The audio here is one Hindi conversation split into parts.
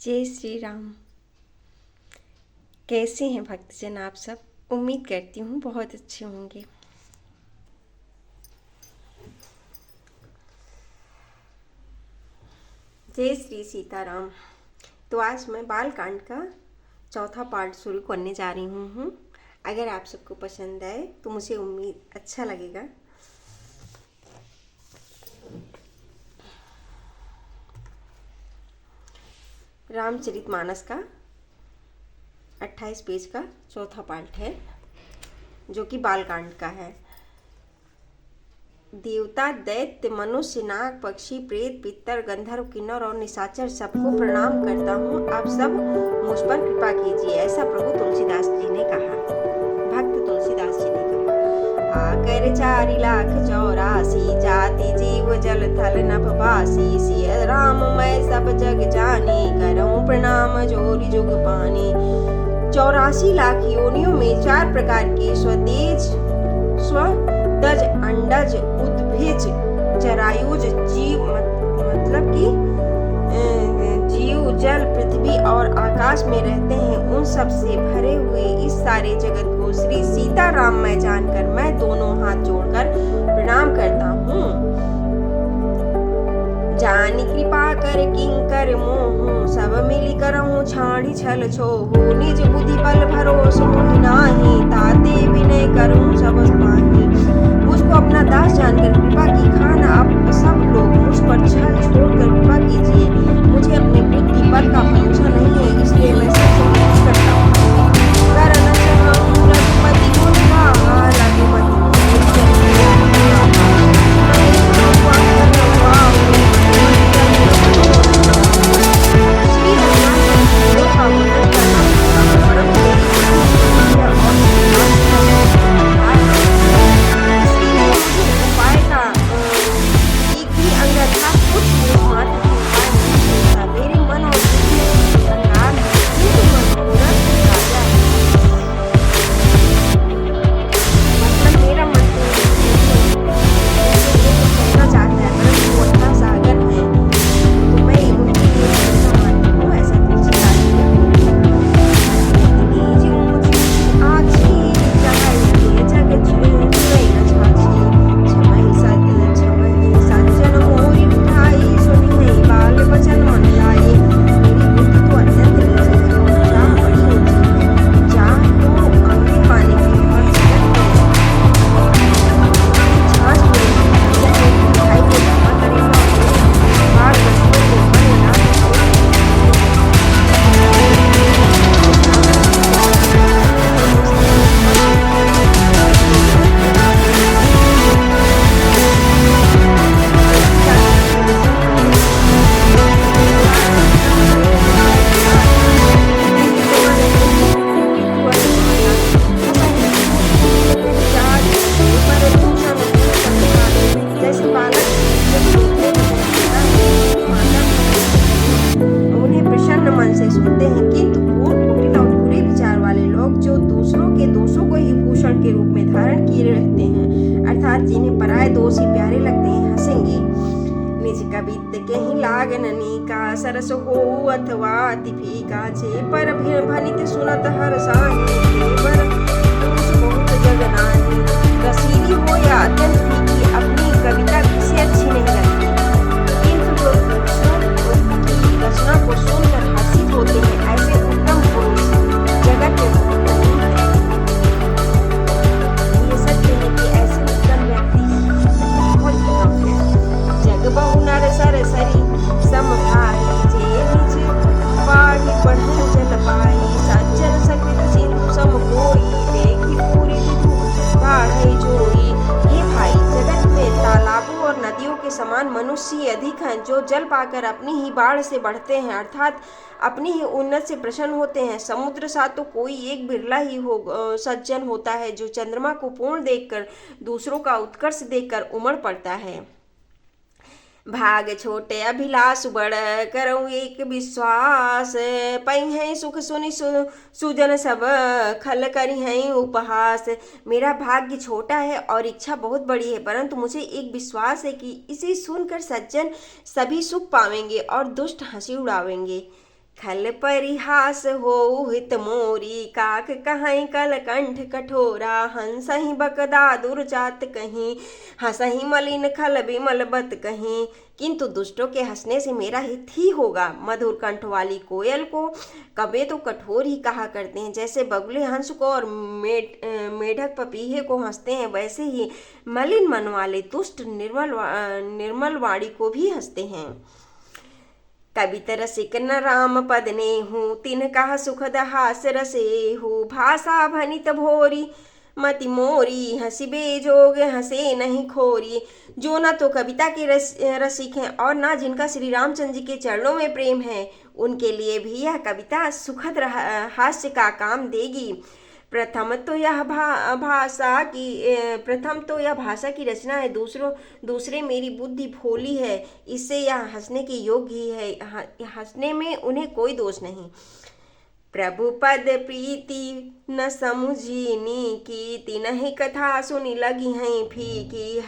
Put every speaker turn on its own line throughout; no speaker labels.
जय श्री राम। कैसे हैं भक्तजन आप सब? उम्मीद करती हूँ बहुत अच्छे होंगे। जय श्री सीताराम। तो आज मैं बालकांड का चौथा पार्ट शुरू करने जा रही हूँ। अगर आप सबको पसंद आए तो मुझे उम्मीद अच्छा लगेगा। रामचरितमानस का 28 पेज का चौथा पार्ट है, जो कि बालकांड का है। देवता, दैत्य, मनुष्य, नाग, पक्षी, प्रेत, पितर, गंधर्व, किन्नर और निशाचर सबको प्रणाम करता हूँ। आप सब मुझ पर कृपा कीजिए, ऐसा प्रभु तुलसीदास जी ने कहा। भक्त तुलसीदास जी ने कहा, आकर 4 लाख 84 जाति जीव जल थल नभ बासी, सिय राम मैं सब जग जानी, करऊं प्रणाम जोरी जुग पानी। 84 लाख योनियों में 4 प्रकार के स्वतेज, स्वदज, अंडज, उद्भिज, जरायुज जीव, मतलब कि जीव जल, पृथ्वी और आकाश में रहते हैं, उन सब से भरे हुए इस सारे जगत को श्री सीताराम मैं जानकर मैं दोनों हाथ जोड़कर प्रणाम करता हूँ। जानी कृपा कर किंकर मोह, सब मिली करहूँ छाड़ी छल छोहू, निज बुद्धि बल भरोसो नाही, ताते विनय करूँ सब पाही। मुझको अपना दास जानकर कृपा की खान आप सब लोग मुझ पर छल छोड़कर कृपा कीजिए। मुझे अपने बुद्धि बल का भरोसा नहीं है, इसलिए मैं सबसे विनय करता हूँ। करन चाहूं रघुपति गुण गाहा, रघुपति जिन्हें पराये दोष ही प्यारे लगते हैं हंसेंगे। निज कवित कहीं लागननी का, सरस हो अथवा अति फीका छे, पर भनित सुनत हर साही, बहुत जगनानी। रसीली हो या अत्यंत फीकी, अपनी कविता किसे अच्छी नहीं लगती, किंतु जो दूसरों की रचना को सुनकर हंसित होते हैं, ऐसे उत्तम पुरुष जगत में बहुनर सरसरी सम भाई, जे निज पाढ़ी पढ़ल जल पाई, सज्जन सकृत सिंधु सम कोई, देखी पूरी विधु बाढ़ई जोई। हे भाई, जगत में तालाबों और नदियों के समान मनुष्य ही अधिक हैं, जो जल पाकर अपनी ही बाढ़ से बढ़ते हैं, अर्थात अपनी ही उन्नत से प्रसन्न होते हैं। समुद्र सा तो कोई एक बिरला ही सज्जन होता है, जो चंद्रमा को पूर्ण देखकर दूसरों का उत्कर्ष देखकर उमड़ पड़ता है। भाग छोटे अभिलाष बड़, करऊं एक विश्वास, पई हैं सुख सुनि सुजन सब, खल करी हैं उपहास। मेरा भाग्य छोटा है और इच्छा बहुत बड़ी है, परंतु मुझे एक विश्वास है कि इसे सुनकर सज्जन सभी सुख पावेंगे और दुष्ट हंसी उड़ावेंगे। खल परिहास हो हित मोरी, काक कहीं कल कंठ कठोरा। हंसहि बकदादुर जात कहीं, हंसहि मलिन खल बिमल बत कहीं। किंतु दुष्टों के हंसने से मेरा हित ही होगा। मधुर कंठ वाली कोयल को कबे तो कठोर ही कहा करते हैं, जैसे बगुले हंस को और मेढक पपीहे को हंसते हैं, वैसे ही मलिन मन वाले दुष्ट निर्मल वाणी को भी हंसते हैं। कवित रसिक न राम पद नेहु, तिन कहा सुखद हास रसेहु। भाषा भनित भोरी मति मोरी, हंसी बेजोग हंसे नहीं खोरी। जो ना तो कविता के रसिक हैं और ना जिनका श्री रामचंद्र जी के चरणों में प्रेम है, उनके लिए भी यह कविता सुखद हास्य का काम देगी। प्रथम तो यह भाषा की रचना है, दूसरे मेरी बुद्धि भोली है, इससे यह हंसने के योग्य ही है। हंसने में उन्हें कोई दोष नहीं। प्रभु पद प्रीति न समुझीनी की, तिनहि कथा सुनी लगी हैं फीकी।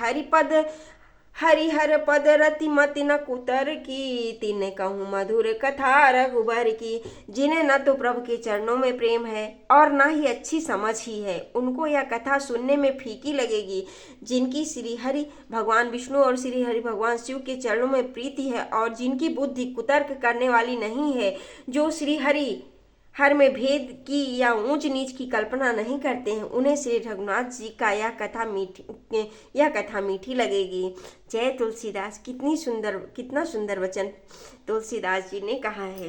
हरिहर पद रति मति न कुतर की, तिन कहूँ मधुर कथा रघुबर की। जिन्हें न तो प्रभु के चरणों में प्रेम है और न ही अच्छी समझ ही है, उनको यह कथा सुनने में फीकी लगेगी। जिनकी श्री हरि भगवान विष्णु और श्री हरि भगवान शिव के चरणों में प्रीति है और जिनकी बुद्धि कुतर्क करने वाली नहीं है, जो श्री हर में भेद की या ऊंच नीच की कल्पना नहीं करते हैं, उन्हें श्री रघुनाथ जी का यह कथा मीठी लगेगी। जय तुलसीदास। कितना सुंदर वचन तुलसीदास जी ने कहा है।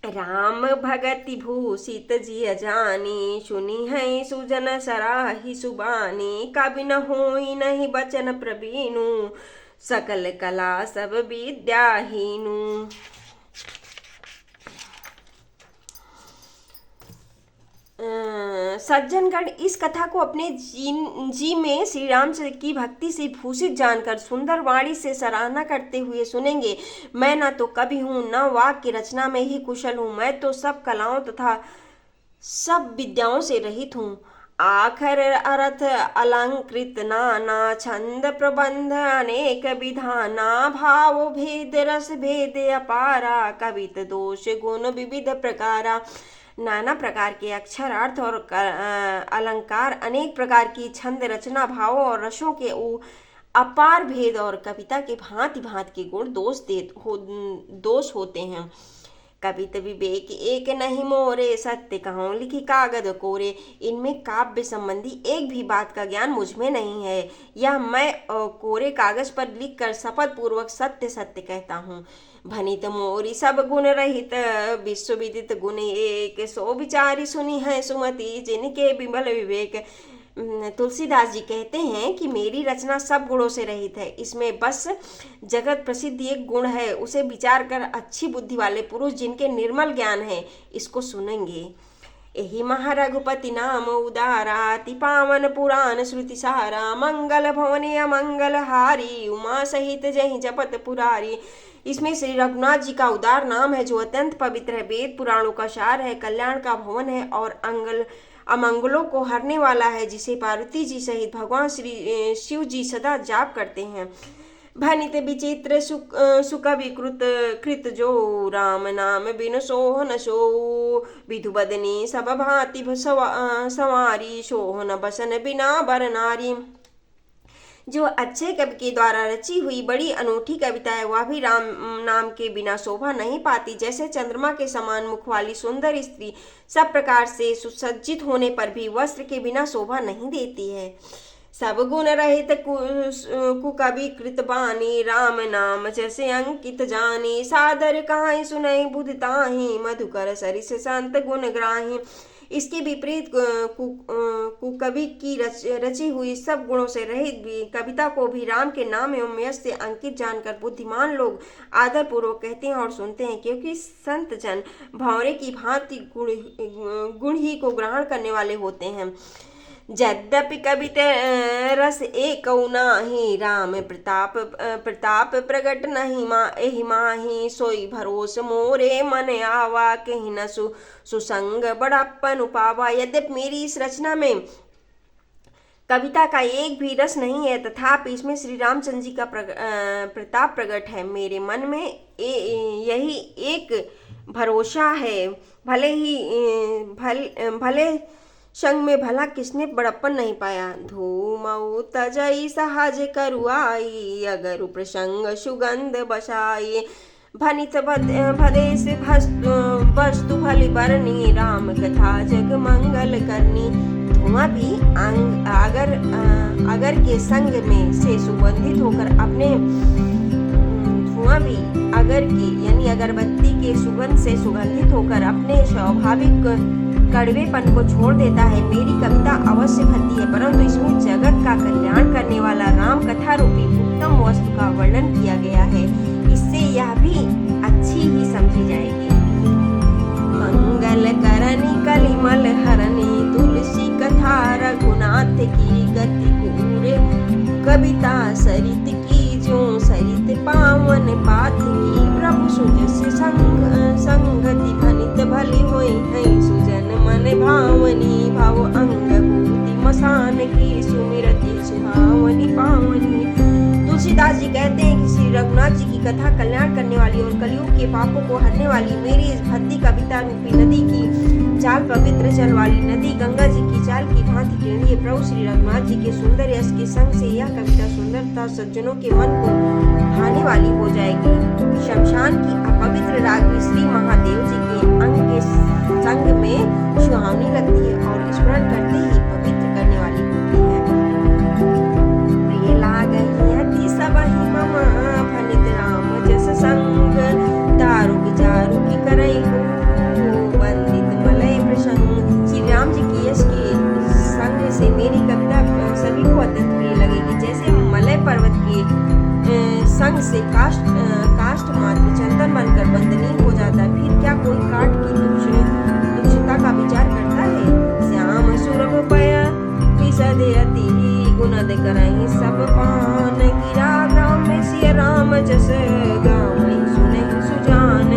राम भगति भूषित जिय जानी, सुनी है सुजन सराही सुबानी। कवि न होई नहीं बचन प्रवीणु, सकल कला सब विद्याहीनु। सज्जनगण इस कथा को अपने जी में श्री रामचंद्र की भक्ति से भूषित जानकर सुंदर वाणी से सराहना करते हुए सुनेंगे। मैं न तो कवि हूँ, न वाक्य की रचना में ही कुशल हूँ, मैं तो सब कलाओं तथा सब विद्याओं से रहित हूँ। आखर अर्थ अलंकृत नाना, छंद प्रबंध अनेक विधाना। भाव भेद रस भेद अपारा, कवित दोष गुण विविध प्रकारा। नाना प्रकार के अक्षर अर्थ और अलंकार, अनेक प्रकार की छंद रचना, भावों और रसों के अपार भेद और कविता के भांति भांति के गुण दोष होते हैं। कवित विवेक एक नहीं मोरे, सत्य कहूँ लिखी कागद कोरे। इनमें काव्य संबंधी एक भी बात का ज्ञान मुझ में नहीं है। यह मैं कोरे कागज पर लिखकर शपथ पूर्वक सत्य सत्य कहता हूँ। भनित मोरी सब गुण रहित, विश्व विदित गुण एक। सो विचारी सुनी है सुमति, जिनके विमल विवेक। तुलसीदास जी कहते हैं कि मेरी रचना सब गुणों से रहित है, इसमें बस जगत प्रसिद्ध एक गुण है, उसे विचार कर अच्छी बुद्धि वाले पुरुष जिनके निर्मल ज्ञान है इसको सुनेंगे। एहि महारघुपति नाम उदारा, अति पावन पुराण श्रुति सारा। मंगल भवने अमंगल हारी, उमा सहित जहि जपत पुरारी। इसमें श्री रघुनाथ जी का उदार नाम है जो अत्यंत पवित्र है, वेद पुराणों का सार है, कल्याण का भवन है और अमंगलों को हरने वाला है, जिसे पार्वती जी सहित भगवान श्री शिव जी सदा जाप करते हैं। भनित विचित्र सुख विकृत कृत जो, राम नाम बिनु सोह न सो। विधु बदनी सब भांति संवारी, सोह न बसन बिना बर नारी। जो अच्छे कवि के द्वारा रची हुई बड़ी अनूठी कविता है, वह भी राम नाम के बिना शोभा नहीं पाती। जैसे चंद्रमा के समान मुख वाली सुंदर स्त्री सब प्रकार से सुसज्जित होने पर भी वस्त्र के बिना शोभा नहीं देती है। सब गुण रहित कुकवि कृत बानी, राम नाम जैसे अंकित जानी। सादर कहाई सुनई बुध ताही, मधुकर सरिस संत गुण ग्राही। इसके विपरीत कुकवि की रची हुई सब गुणों से रहित भी कविता को भी राम के नाम एवं यश से अंकित जानकर बुद्धिमान लोग आदर पूर्वक कहते हैं और सुनते हैं, क्योंकि संत जन भंवरे की भांति गुण ही को ग्रहण करने वाले होते हैं। यद्यपि कवित रस एक नाही, राम प्रताप प्रगट नहीं एहि माही। सोई भरोस मोरे मन आवा, कहीं न सुसंग बड़प्पन पावा। यद्यपि मेरी इस रचना में कविता का एक भी रस नहीं है, तथापि इसमें श्री रामचंद्र जी का प्रताप प्रकट है। मेरे मन में यही एक भरोसा है, भले संग में भला किसने बड़प्पन नहीं पाया। धूमऊ तजई सहज करुआई, अगर प्रसंग सुगंध बसाई। भनित भदेश वस्तु भली बरनी, राम कथा जग मंगल करनी। धुआं भी अगर के संग में से सुगंधित होकर अपने धुआं भी अगर की यानी अगरबत्ती के सुगंध से सुगंधित होकर अपने स्वाभाविक कड़वेपन को छोड़ देता है। मेरी कविता अवश्य भलती है, परंतु इसमें जगत का कल्याण करने वाला राम कथा रूपी उत्तम वस्तु का वर्णन किया गया है। इससे यह भी अच्छी ही समझी जाएगी। मंगल करनी कलिमल हरनी, तुलसी कथा रघुनाथ की गति पूरे। कविता सरित की जो सरित पावन पाथ की, प्रभु सुजस संगति भनित भली होई है। सुजन मन भावनी भाव अंग भूति मसान की, सुमिरति सुहावनी पावनी। तुलसीदास जी कहते हैं कि श्री रघुनाथ जी की कथा कल्याण करने वाली और कलयुग के पापों को हरने वाली मेरी इस भक्ति कविता रूपी नदी की चाल पवित्र जल वाली नदी गंगा जी की चाल की भांति टेढ़ी है। प्रभु श्री रघुनाथ जी के सुंदर यश के संग से यह कविता सुंदरता सज्जनों के मन को भाने वाली हो जाएगी। शमशान की अपवित्र रागी श्री महादेव जी के अंग के संग में सुहावनी लगती है और स्मरण करते ही पवित्र करने वाली होती है। प्रिय लागहि अति सबहि मम, भनित राम जस संग। दारु विचारु की करई हो, वंदित मलय प्रसंग। श्री राम जी की यश के संग से मेरी कविता सभी को अत्यंत प्रिय लगेगी। जैसे मलय पर्वत के संग से काष्ठ मात्र चंदन बनकर वंदनीय हो जाता है, फिर क्या कोई काठ की तुच्छता का विचार करता है। श्याम सुरभ पय विशद अति, गुणद करहि सब पान। गिरा ग्राम में सिय राम जस, गाँव सुनहि सुजान।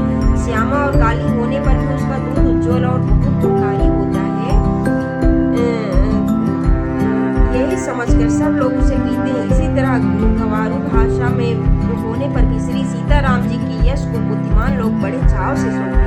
श्यामा और काली होने पर भी उसका दूध उज्ज्वल और बहुत गुणकारी होता है, यही समझकर सब लोग उसे पीते हैं। इसी तरह गंवारू भाषा में होने पर भी श्री सीताराम जी की यश को बुद्धिमान लोग बड़े चाव से सुनते हैं।